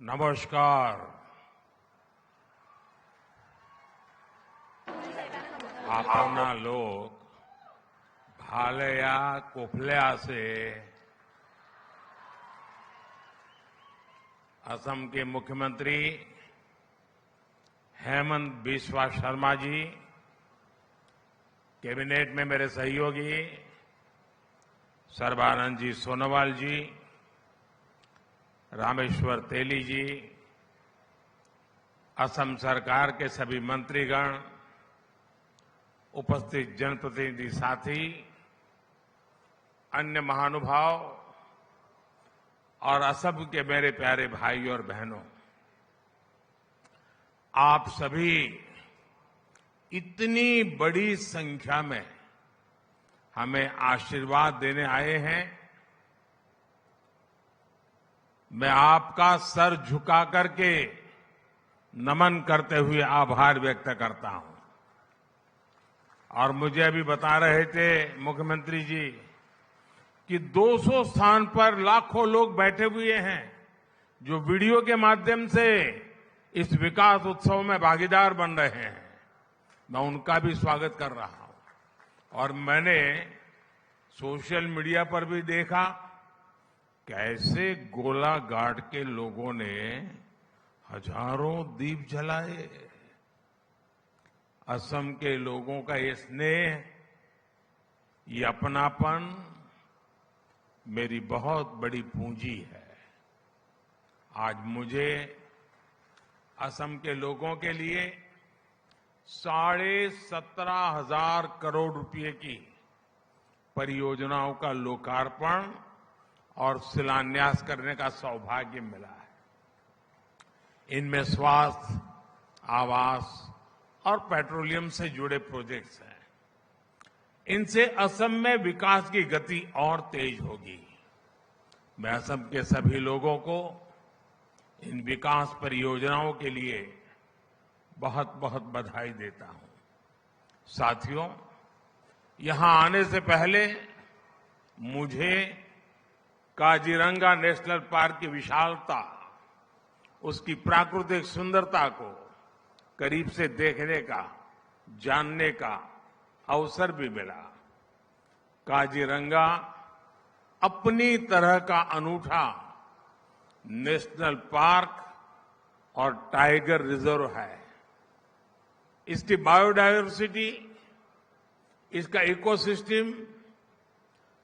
नमस्कार। आपना लोग भालया कोफल्या से असम के मुख्यमंत्री हेमंत बिस्वा शर्मा जी, कैबिनेट में मेरे सहयोगी सर्बानंद जी सोनोवाल जी, रामेश्वर तेली जी, असम सरकार के सभी मंत्रीगण, उपस्थित जनप्रतिनिधि साथी, अन्य महानुभाव और असम के मेरे प्यारे भाई और बहनों, आप सभी इतनी बड़ी संख्या में हमें आशीर्वाद देने आए हैं। मैं आपका सर झुका करके नमन करते हुए आभार व्यक्त करता हूं। और मुझे अभी बता रहे थे मुख्यमंत्री जी कि 200 स्थान पर लाखों लोग बैठे हुए हैं जो वीडियो के माध्यम से इस विकास उत्सव में भागीदार बन रहे हैं। मैं उनका भी स्वागत कर रहा हूं। और मैंने सोशल मीडिया पर भी देखा कैसे गोलाघाट के लोगों ने हजारों दीप जलाए। असम के लोगों का ये स्नेह, ये अपनापन मेरी बहुत बड़ी पूंजी है। आज मुझे असम के लोगों के लिए 17,500 करोड़ रुपए की परियोजनाओं का लोकार्पण और शिलान्यास करने का सौभाग्य मिला है। इनमें स्वास्थ्य, आवास और पेट्रोलियम से जुड़े प्रोजेक्ट्स हैं। इनसे असम में विकास की गति और तेज होगी। मैं असम के सभी लोगों को इन विकास परियोजनाओं के लिए बहुत बहुत बधाई देता हूं। साथियों, यहां आने से पहले मुझे काजीरंगा नेशनल पार्क की विशालता, उसकी प्राकृतिक सुंदरता को करीब से देखने का, जानने का अवसर भी मिला। काजीरंगा अपनी तरह का अनूठा नेशनल पार्क और टाइगर रिजर्व है। इसकी बायोडायवर्सिटी, इसका इकोसिस्टम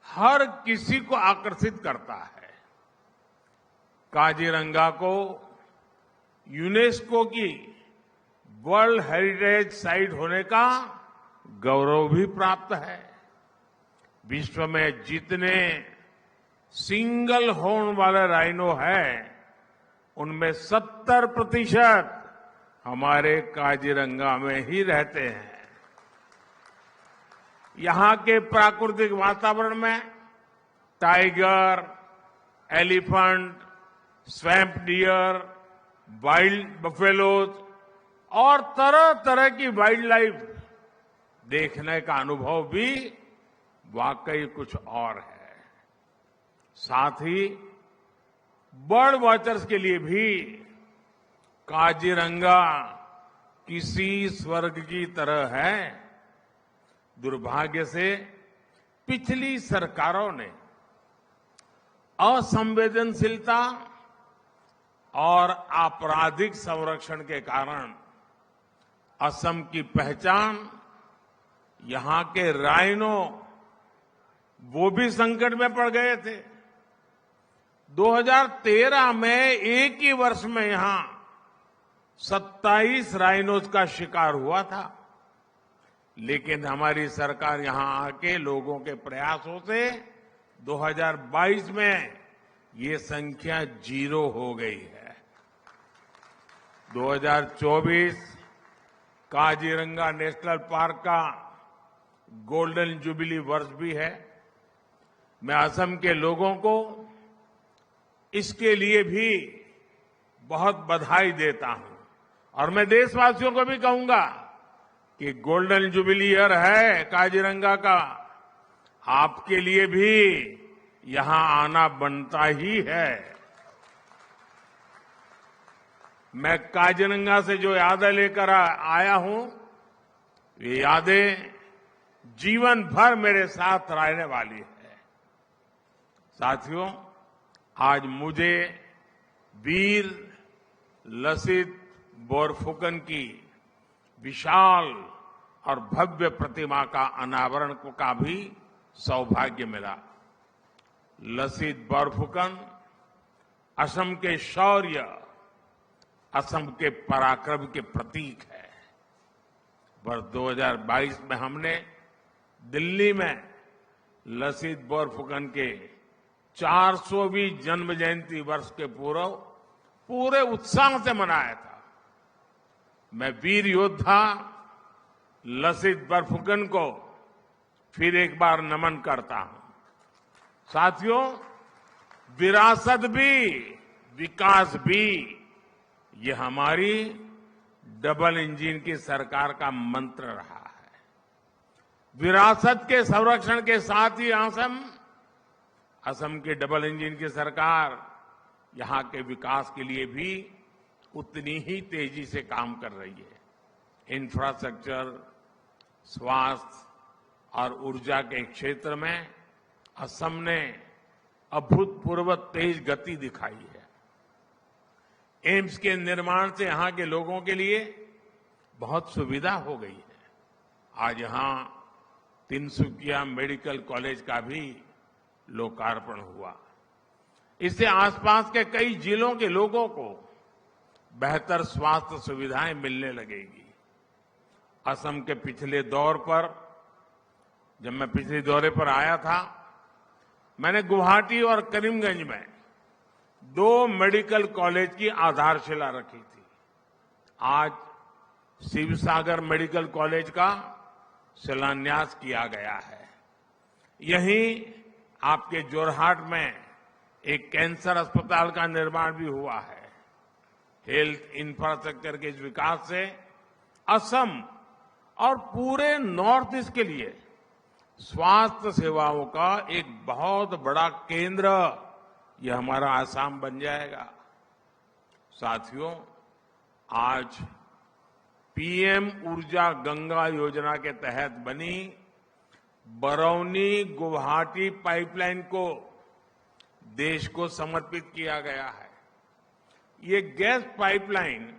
हर किसी को आकर्षित करता है। काजीरंगा को यूनेस्को की वर्ल्ड हेरिटेज साइट होने का गौरव भी प्राप्त है। विश्व में जितने सिंगल हॉर्न वाले राइनो हैं, उनमें 70% हमारे काजीरंगा में ही रहते हैं। यहां के प्राकृतिक वातावरण में tiger, elephant, swamp dear, wild buffaloes और तरह तरह की वाइल्ड लाइफ देखने का अनुभव भी वाकई कुछ और है। साथ ही बर्ड वॉचर्स के लिए भी काजीरंगा किसी स्वर्ग की तरह है। दुर्भाग्य से पिछली सरकारों ने असंवेदनशीलता और आपराधिक संरक्षण के कारण असम की पहचान, यहां के राइनो, वो भी संकट में पड़ गए थे। 2013 में एक ही वर्ष में यहां 27 राइनोज का शिकार हुआ था। लेकिन हमारी सरकार यहां आके लोगों के प्रयासों से 2022 में ये संख्या 0 हो गई है। 2024 काजीरंगा नेशनल पार्क का गोल्डन जुबिली वर्ष भी है। मैं असम के लोगों को इसके लिए भी बहुत बधाई देता हूं। और मैं देशवासियों को भी कहूंगा कि गोल्डन जुबिली ईयर है काजीरंगा का, आपके लिए भी यहां आना बनता ही है। मैं काजीरंगा से जो यादें लेकर आया हूं, ये यादें जीवन भर मेरे साथ रहने वाली है। साथियों, आज मुझे वीर लसित बोरफुकन की विशाल और भव्य प्रतिमा का अनावरण का भी सौभाग्य मिला। लसित बोरफुकन असम के शौर्य, असम के पराक्रम के प्रतीक है। वर्ष 2022 में हमने दिल्ली में लसित बोरफुकन के 400वीं जन्म जयंती वर्ष के पूरे उत्साह से मनाया था। मैं वीर योद्धा लसित बोरफुकन को फिर एक बार नमन करता हूं। साथियों, विरासत भी विकास भी, ये हमारी डबल इंजन की सरकार का मंत्र रहा है। विरासत के संरक्षण के साथ ही असम की डबल इंजन की सरकार यहां के विकास के लिए भी उतनी ही तेजी से काम कर रही है। इंफ्रास्ट्रक्चर, स्वास्थ्य और ऊर्जा के क्षेत्र में असम ने अभूतपूर्व तेज गति दिखाई है। एम्स के निर्माण से यहां के लोगों के लिए बहुत सुविधा हो गई है। आज यहां तिनसुकिया मेडिकल कॉलेज का भी लोकार्पण हुआ। इससे आसपास के कई जिलों के लोगों को बेहतर स्वास्थ्य सुविधाएं मिलने लगेगी। असम के पिछले दौर पर, जब मैं पिछले दौरे पर आया था, मैंने गुवाहाटी और करीमगंज में 2 मेडिकल कॉलेज की आधारशिला रखी थी। आज शिवसागर मेडिकल कॉलेज का शिलान्यास किया गया है। यहीं आपके जोरहाट में एक कैंसर अस्पताल का निर्माण भी हुआ है। हेल्थ इंफ्रास्ट्रक्चर के इस विकास से असम और पूरे नॉर्थ ईस्ट के लिए स्वास्थ्य सेवाओं का एक बहुत बड़ा केंद्र यह हमारा आसाम बन जाएगा। साथियों, आज पीएम ऊर्जा गंगा योजना के तहत बनी बरौनी गुवाहाटी पाइपलाइन को देश को समर्पित किया गया है। ये gas pipeline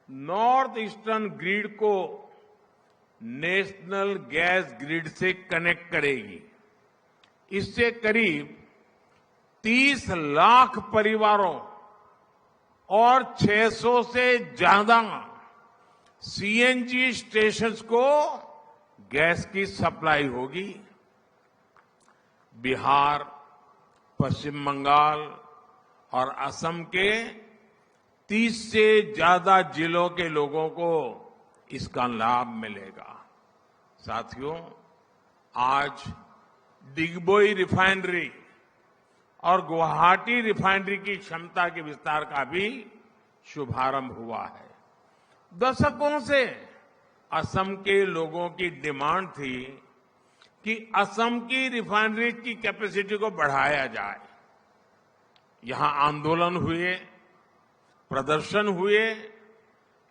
north eastern grid को नेशनल गैस ग्रिड से कनेक्ट करेगी। इससे करीब 30 लाख परिवारों और 600 से ज्यादा सीएनजी स्टेशंस को गैस की सप्लाई होगी। बिहार, पश्चिम बंगाल और असम के 30 से ज्यादा जिलों के लोगों को इसका लाभ मिलेगा। साथियों, आज डिगबोई रिफाइनरी और गुवाहाटी रिफाइनरी की क्षमता के विस्तार का भी शुभारंभ हुआ है। दशकों से असम के लोगों की डिमांड थी कि असम की रिफाइनरी की कैपेसिटी को बढ़ाया जाए। यहां आंदोलन हुए, प्रदर्शन हुए,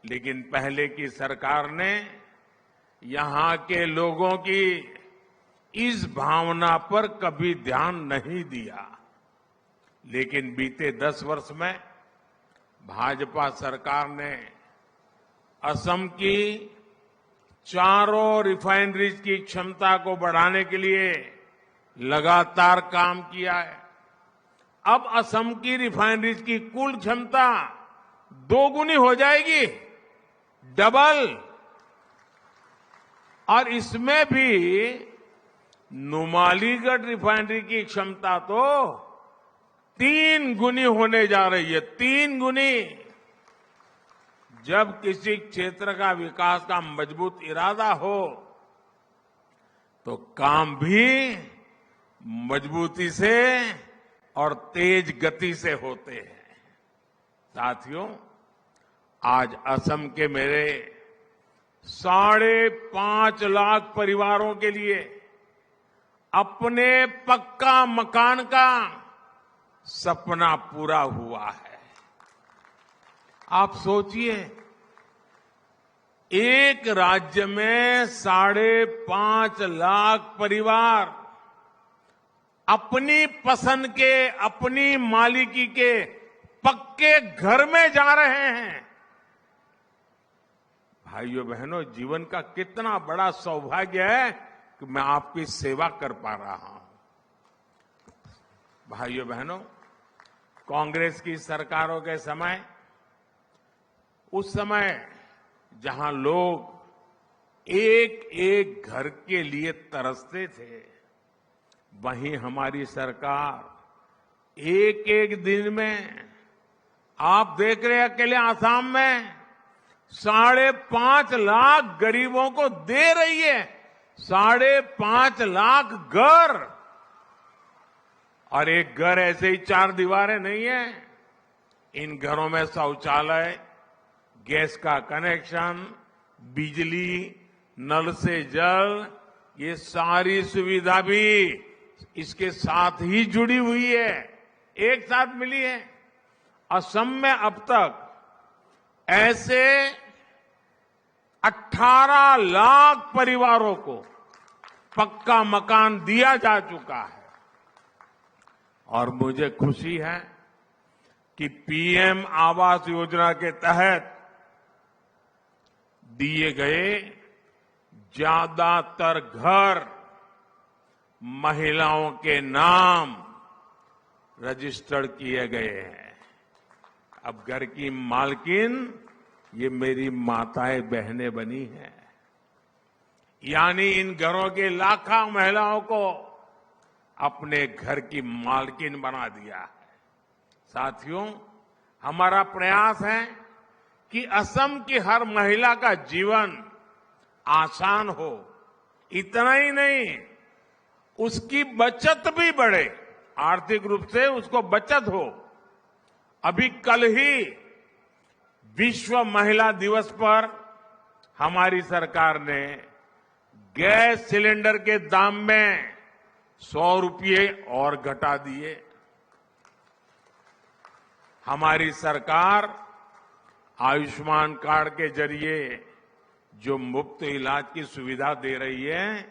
लेकिन पहले की सरकार ने यहां के लोगों की इस भावना पर कभी ध्यान नहीं दिया। लेकिन बीते 10 वर्ष में भाजपा सरकार ने असम की चारों रिफाइनरीज की क्षमता को बढ़ाने के लिए लगातार काम किया है। अब असम की रिफाइनरीज की कुल क्षमता 2 गुनी हो जाएगी, डबल। और इसमें भी नुमालीगढ़ रिफाइनरी की क्षमता तो 3 गुनी होने जा रही है, 3 गुनी। जब किसी क्षेत्र का विकास का मजबूत इरादा हो तो काम भी मजबूती से और तेज गति से होते हैं। साथियों, आज असम के मेरे 5.5 लाख परिवारों के लिए अपने पक्का मकान का सपना पूरा हुआ है। आप सोचिए, एक राज्य में 5.5 लाख परिवार अपनी पसंद के, अपनी मालिकी के पक्के घर में जा रहे हैं। भाइयों बहनों, जीवन का कितना बड़ा सौभाग्य है कि मैं आपकी सेवा कर पा रहा हूं। भाइयों बहनों, कांग्रेस की सरकारों के समय, उस समय जहां लोग एक एक घर के लिए तरसते थे, वहीं हमारी सरकार एक एक दिन में, आप देख रहे हैं अकेले आसाम में 5.5 लाख गरीबों को दे रही है। 5.5 लाख घर, और एक घर ऐसे ही 4 दीवारें नहीं है। इन घरों में शौचालय, गैस का कनेक्शन, बिजली, नल से जल, ये सारी सुविधा भी इसके साथ ही जुड़ी हुई है, एक साथ मिली है। असम में अब तक ऐसे 18 लाख परिवारों को पक्का मकान दिया जा चुका है। और मुझे खुशी है कि पीएम आवास योजना के तहत दिए गए ज्यादातर घर महिलाओं के नाम रजिस्टर्ड किए गए हैं। अब घर की मालकिन ये मेरी माताएं बहनें बनी हैं। यानी इन घरों के लाखों महिलाओं को अपने घर की मालकिन बना दिया है। साथियों, हमारा प्रयास है कि असम की हर महिला का जीवन आसान हो। इतना ही नहीं, उसकी बचत भी बढ़े, आर्थिक रूप से उसको बचत हो। अभी कल ही विश्व महिला दिवस पर हमारी सरकार ने गैस सिलेंडर के दाम में 100 रुपये और घटा दिए। हमारी सरकार आयुष्मान कार्ड के जरिए जो मुफ्त इलाज की सुविधा दे रही है,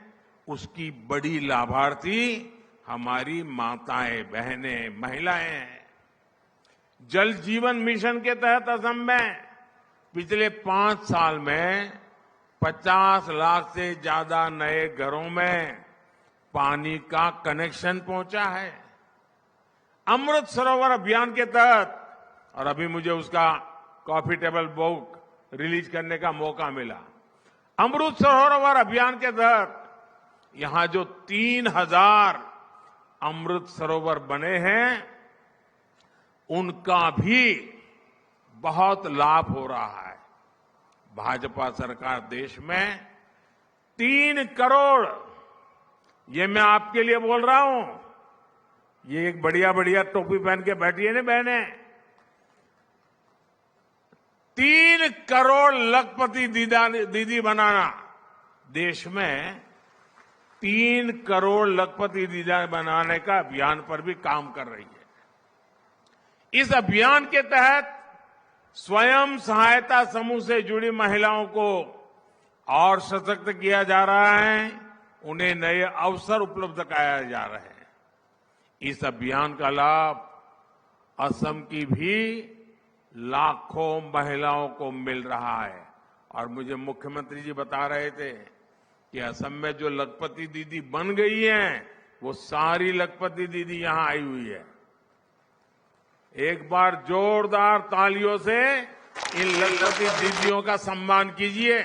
उसकी बड़ी लाभार्थी हमारी माताएं, बहनें, महिलाएं हैं। जल जीवन मिशन के तहत असम में पिछले 5 साल में 50 लाख से ज्यादा नए घरों में पानी का कनेक्शन पहुंचा है। अमृत सरोवर अभियान के तहत, और अभी मुझे उसका कॉफी टेबल बुक रिलीज करने का मौका मिला। अमृत सरोवर अभियान के तहत यहां जो 3000 अमृत सरोवर बने हैं, उनका भी बहुत लाभ हो रहा है। भाजपा सरकार देश में 3 करोड़, ये मैं आपके लिए बोल रहा हूं, ये एक बढ़िया बढ़िया टोपी पहन के बैठी है ना बहने, 3 करोड़ लखपति दीदी बनाना, देश में 3 करोड़ लखपति दीदी बनाने का अभियान पर भी काम कर रही है। इस अभियान के तहत स्वयं सहायता समूह से जुड़ी महिलाओं को और सशक्त किया जा रहा है, उन्हें नए अवसर उपलब्ध कराए जा रहे हैं। इस अभियान का लाभ असम की भी लाखों महिलाओं को मिल रहा है। और मुझे मुख्यमंत्री जी बता रहे थे कि असम में जो लखपति दीदी बन गई हैं, वो सारी लखपति दीदी यहां आई हुई है। एक बार जोरदार तालियों से इन लखपति दीदियों का सम्मान कीजिए।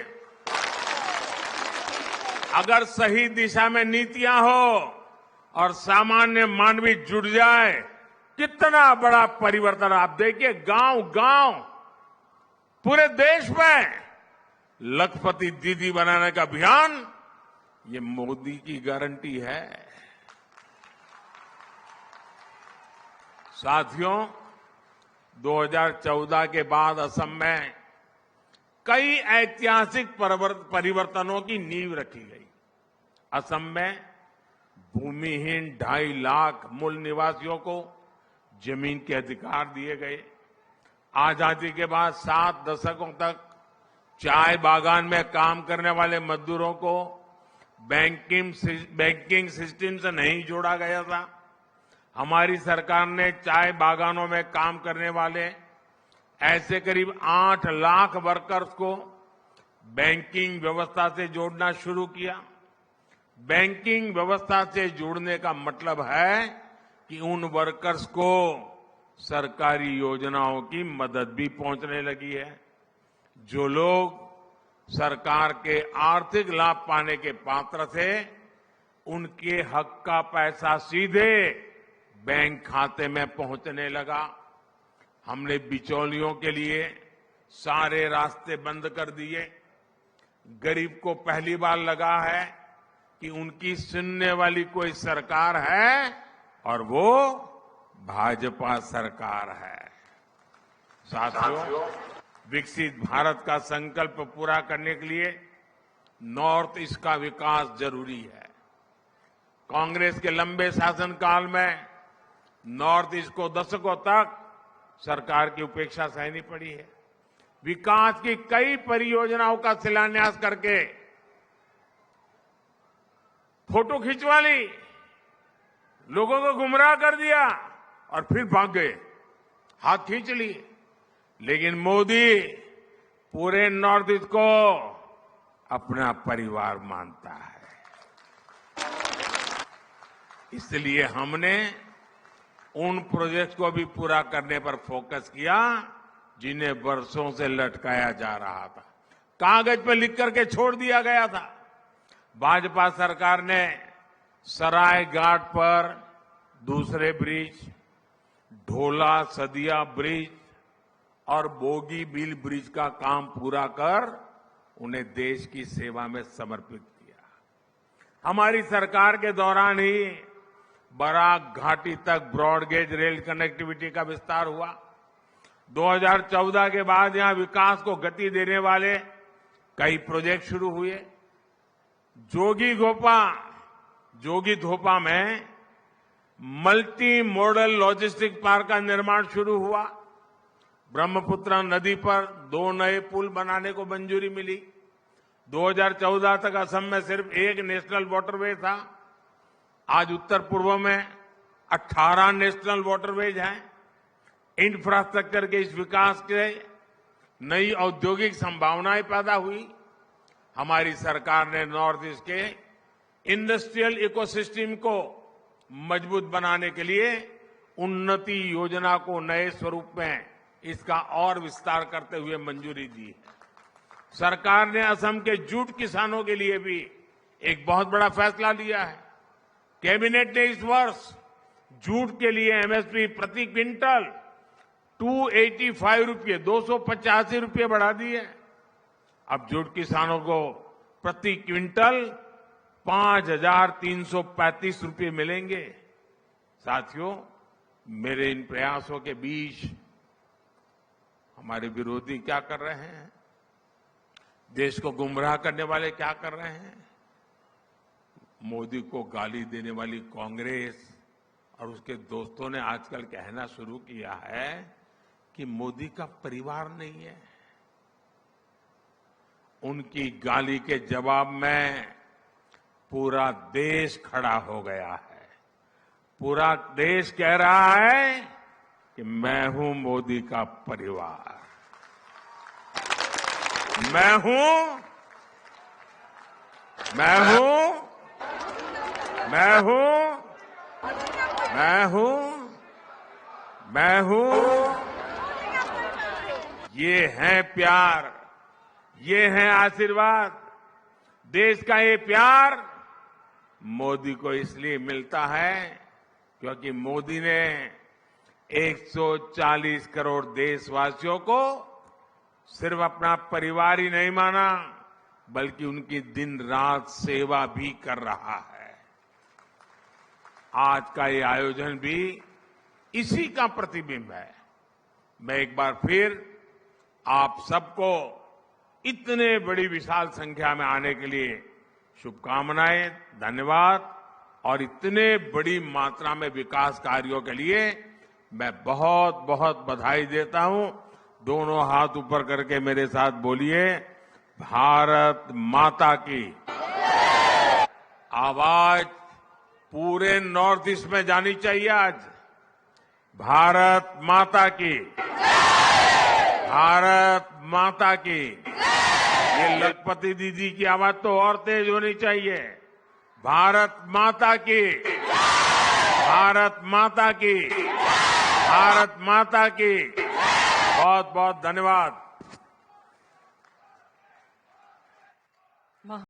अगर सही दिशा में नीतियां हो और सामान्य मानवी जुड़ जाए, कितना बड़ा परिवर्तन। आप देखिए, गांव गांव पूरे देश में लखपति दीदी बनाने का अभियान, ये मोदी की गारंटी है। साथियों, 2014 के बाद असम में कई ऐतिहासिक परिवर्तनों की नींव रखी गई। असम में भूमिहीन 2.5 लाख मूल निवासियों को जमीन के अधिकार दिए गए। आजादी के बाद 7 दशकों तक चाय बागान में काम करने वाले मजदूरों को बैंकिंग सिस्टम से नहीं जोड़ा गया था। हमारी सरकार ने चाय बागानों में काम करने वाले ऐसे करीब 8 लाख वर्कर्स को बैंकिंग व्यवस्था से जोड़ना शुरू किया। बैंकिंग व्यवस्था से जोड़ने का मतलब है कि उन वर्कर्स को सरकारी योजनाओं की मदद भी पहुंचने लगी है। जो लोग सरकार के आर्थिक लाभ पाने के पात्र थे, उनके हक का पैसा सीधे बैंक खाते में पहुंचने लगा। हमने बिचौलियों के लिए सारे रास्ते बंद कर दिए। गरीब को पहली बार लगा है कि उनकी सुनने वाली कोई सरकार है और वो भाजपा सरकार है। साथियों, विकसित भारत का संकल्प पूरा करने के लिए नॉर्थ ईस्ट का विकास जरूरी है। कांग्रेस के लंबे शासनकाल में नॉर्थ ईस्ट को दशकों तक सरकार की उपेक्षा सहनी पड़ी है। विकास की कई परियोजनाओं का शिलान्यास करके फोटो खिंचवा ली, लोगों को गुमराह कर दिया और फिर भाग गए, हाथ खींच लिए। लेकिन मोदी पूरे नॉर्थ ईस्ट को अपना परिवार मानता है। इसलिए हमने उन प्रोजेक्ट को भी पूरा करने पर फोकस किया जिन्हें वर्षों से लटकाया जा रहा था, कागज पर लिख करके छोड़ दिया गया था। भाजपा सरकार ने सराय घाट पर दूसरे ब्रिज, ढोला सदिया ब्रिज और बोगी बिल ब्रिज का काम पूरा कर उन्हें देश की सेवा में समर्पित किया। हमारी सरकार के दौरान ही बराक घाटी तक ब्रॉडगेज रेल कनेक्टिविटी का विस्तार हुआ। 2014 के बाद यहां विकास को गति देने वाले कई प्रोजेक्ट शुरू हुए। जोगी धोपा में मल्टी मॉडल लॉजिस्टिक पार्क का निर्माण शुरू हुआ। ब्रह्मपुत्र नदी पर 2 नए पुल बनाने को मंजूरी मिली। 2014 तक असम में सिर्फ एक नेशनल वाटरवे था, आज उत्तर पूर्व में 18 नेशनल वाटरवेज हैं। इंफ्रास्ट्रक्चर के इस विकास के नई औद्योगिक संभावनाएं पैदा हुई। हमारी सरकार ने नॉर्थ ईस्ट के इंडस्ट्रियल इकोसिस्टम को मजबूत बनाने के लिए उन्नति योजना को नए स्वरूप में इसका और विस्तार करते हुए मंजूरी दी है। सरकार ने असम के जूट किसानों के लिए भी एक बहुत बड़ा फैसला लिया है। कैबिनेट ने इस वर्ष जूट के लिए एमएसपी प्रति क्विंटल 285 रुपये 285 रुपये बढ़ा दिए। अब जूट किसानों को प्रति क्विंटल 5,335 रुपये मिलेंगे। साथियों, मेरे इन प्रयासों के बीच हमारे विरोधी क्या कर रहे हैं? देश को गुमराह करने वाले क्या कर रहे हैं? मोदी को गाली देने वाली कांग्रेस और उसके दोस्तों ने आजकल कहना शुरू किया है कि मोदी का परिवार नहीं है। उनकी गाली के जवाब में पूरा देश खड़ा हो गया है। पूरा देश कह रहा है कि मैं हूं मोदी का परिवार, मैं हूं ये है प्यार, ये है आशीर्वाद। देश का ये प्यार मोदी को इसलिए मिलता है क्योंकि मोदी ने 140 करोड़ देशवासियों को सिर्फ अपना परिवार ही नहीं माना, बल्कि उनकी दिन रात सेवा भी कर रहा है। आज का ये आयोजन भी इसी का प्रतिबिंब है। मैं एक बार फिर आप सबको इतने बड़ी विशाल संख्या में आने के लिए शुभकामनाएं, धन्यवाद। और इतने बड़ी मात्रा में विकास कार्यों के लिए मैं बहुत बहुत बधाई देता हूं दोनों हाथ ऊपर करके मेरे साथ बोलिए, भारत माता की। आवाज पूरे नॉर्थ ईस्ट में जानी चाहिए आज। भारत माता की, भारत माता की। ये लखपति दीदी की आवाज तो और तेज होनी चाहिए। भारत माता की, भारत माता की, भारत माता की। बहुत बहुत धन्यवाद।